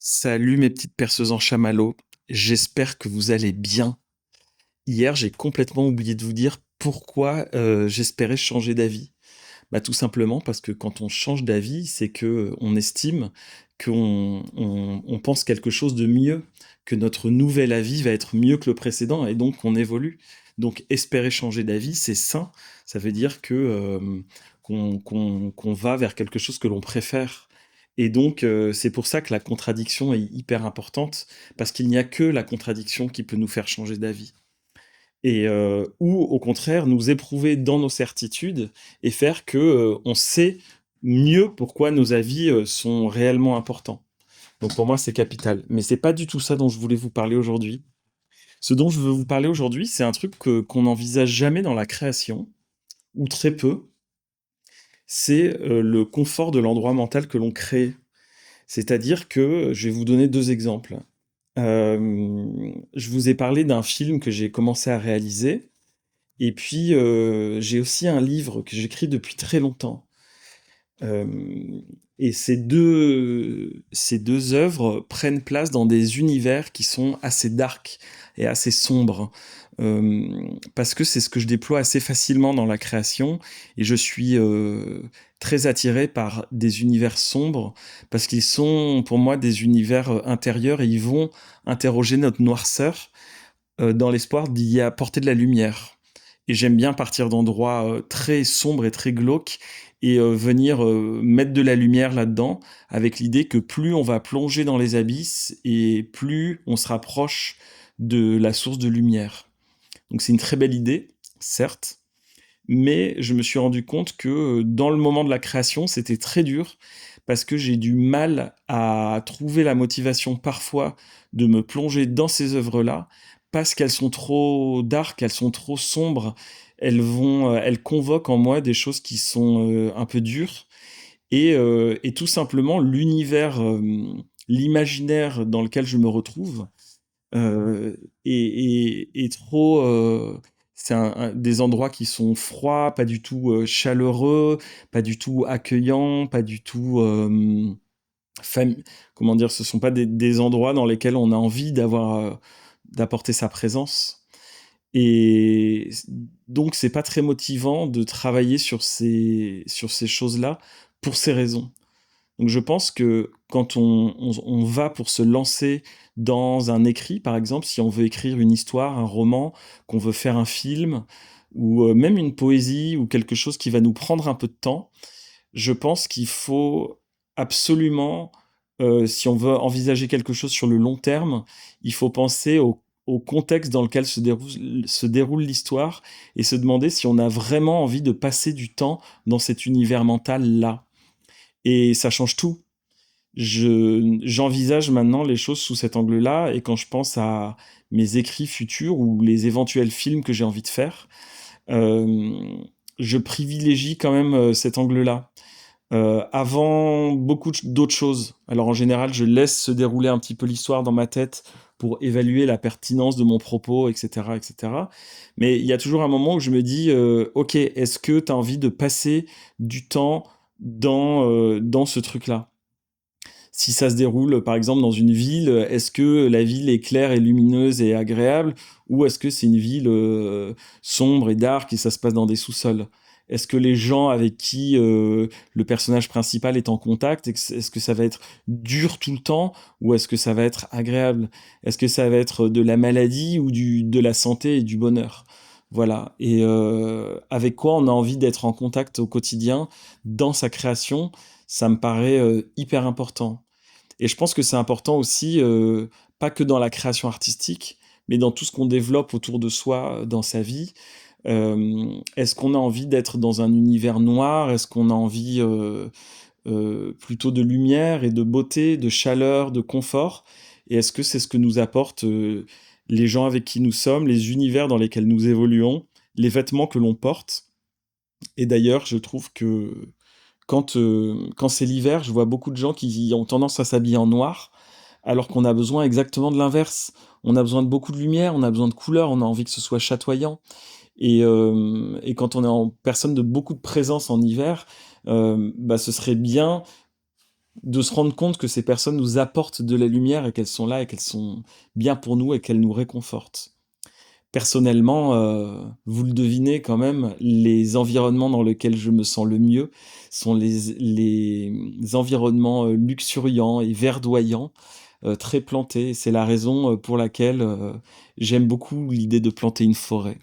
Salut mes petites perceuses en chamallow, j'espère que vous allez bien. Hier, j'ai complètement oublié de vous dire pourquoi j'espérais changer d'avis. Bah, tout simplement parce que quand on change d'avis, c'est que on estime qu'on pense quelque chose de mieux, que notre nouvel avis va être mieux que le précédent et donc on évolue. Donc espérer changer d'avis, c'est sain. Ça veut dire que qu'on va vers quelque chose que l'on préfère. Et donc c'est pour ça que la contradiction est hyper importante parce qu'il n'y a que la contradiction qui peut nous faire changer d'avis ou au contraire nous éprouver dans nos certitudes et faire que on sait mieux pourquoi nos avis sont réellement importants. Donc pour moi c'est capital. Mais c'est pas du tout ça dont je voulais vous parler aujourd'hui. Ce dont je veux vous parler aujourd'hui, c'est un truc qu'on n'envisage jamais dans la création, ou très peu. C'est le confort de l'endroit mental que l'on crée. C'est-à-dire que je vais vous donner deux exemples. Je vous ai parlé d'un film que j'ai commencé à réaliser. Et puis, j'ai aussi un livre que j'écris depuis très longtemps. Et ces deux œuvres prennent place dans des univers qui sont assez dark et assez sombres. Parce que c'est ce que je déploie assez facilement dans la création. Et je suis très attiré par des univers sombres, parce qu'ils sont pour moi des univers intérieurs et ils vont interroger notre noirceur dans l'espoir d'y apporter de la lumière. Et j'aime bien partir d'endroits très sombres et très glauques et venir mettre de la lumière là-dedans, avec l'idée que plus on va plonger dans les abysses et plus on se rapproche de la source de lumière. Donc c'est une très belle idée, certes, mais je me suis rendu compte que dans le moment de la création, c'était très dur parce que j'ai du mal à trouver la motivation parfois de me plonger dans ces œuvres-là parce qu'elles sont trop dark, elles sont trop sombres, elles convoquent en moi des choses qui sont un peu dures et tout simplement l'univers, l'imaginaire dans lequel je me retrouve est trop. C'est des endroits qui sont froids, pas du tout chaleureux, pas du tout accueillants, pas du tout. Comment dire, ce sont pas des endroits dans lesquels on a envie d'apporter sa présence. Et donc, c'est pas très motivant de travailler sur ces choses-là pour ces raisons. Donc je pense que quand on va pour se lancer dans un écrit, par exemple, si on veut écrire une histoire, un roman, qu'on veut faire un film, ou même une poésie, ou quelque chose qui va nous prendre un peu de temps, je pense qu'il faut absolument, si on veut envisager quelque chose sur le long terme, il faut penser au contexte dans lequel se déroule l'histoire et se demander si on a vraiment envie de passer du temps dans cet univers mental-là. Et ça change tout. J'envisage maintenant les choses sous cet angle-là, et quand je pense à mes écrits futurs ou les éventuels films que j'ai envie de faire, euh, je privilégie quand même cet angle-là. Avant beaucoup d'autres choses. Alors en général, je laisse se dérouler un petit peu l'histoire dans ma tête pour évaluer la pertinence de mon propos, etc., etc. Mais il y a toujours un moment où je me dis, ok, est-ce que tu as envie de passer du temps dans ce truc-là? Si ça se déroule par exemple dans une ville, est-ce que la ville est claire et lumineuse et agréable, ou est-ce que c'est une ville sombre et dark et ça se passe dans des sous-sols? Est-ce que les gens avec qui le personnage principal est en contact, est-ce que ça va être dur tout le temps, ou est-ce que ça va être agréable? Est-ce que ça va être de la maladie ou de la santé et du bonheur? Voilà. Et avec quoi on a envie d'être en contact au quotidien dans sa création, ça me paraît hyper important. Et je pense que c'est important aussi, pas que dans la création artistique, mais dans tout ce qu'on développe autour de soi dans sa vie. Est-ce qu'on a envie d'être dans un univers noir? Est-ce qu'on a envie plutôt de lumière et de beauté, de chaleur, de confort? Et est-ce que c'est ce que nous apportent les gens avec qui nous sommes, les univers dans lesquels nous évoluons, les vêtements que l'on porte? Et d'ailleurs, je trouve que quand c'est l'hiver, je vois beaucoup de gens qui ont tendance à s'habiller en noir, alors qu'on a besoin exactement de l'inverse. On a besoin de beaucoup de lumière, on a besoin de couleurs, on a envie que ce soit chatoyant. Et quand on est en personne de beaucoup de présence en hiver, bah, ce serait bien de se rendre compte que ces personnes nous apportent de la lumière et qu'elles sont là et qu'elles sont bien pour nous et qu'elles nous réconfortent. Personnellement, vous le devinez quand même, les environnements dans lesquels je me sens le mieux sont les environnements luxuriants et verdoyants, très plantés. C'est la raison pour laquelle j'aime beaucoup l'idée de planter une forêt.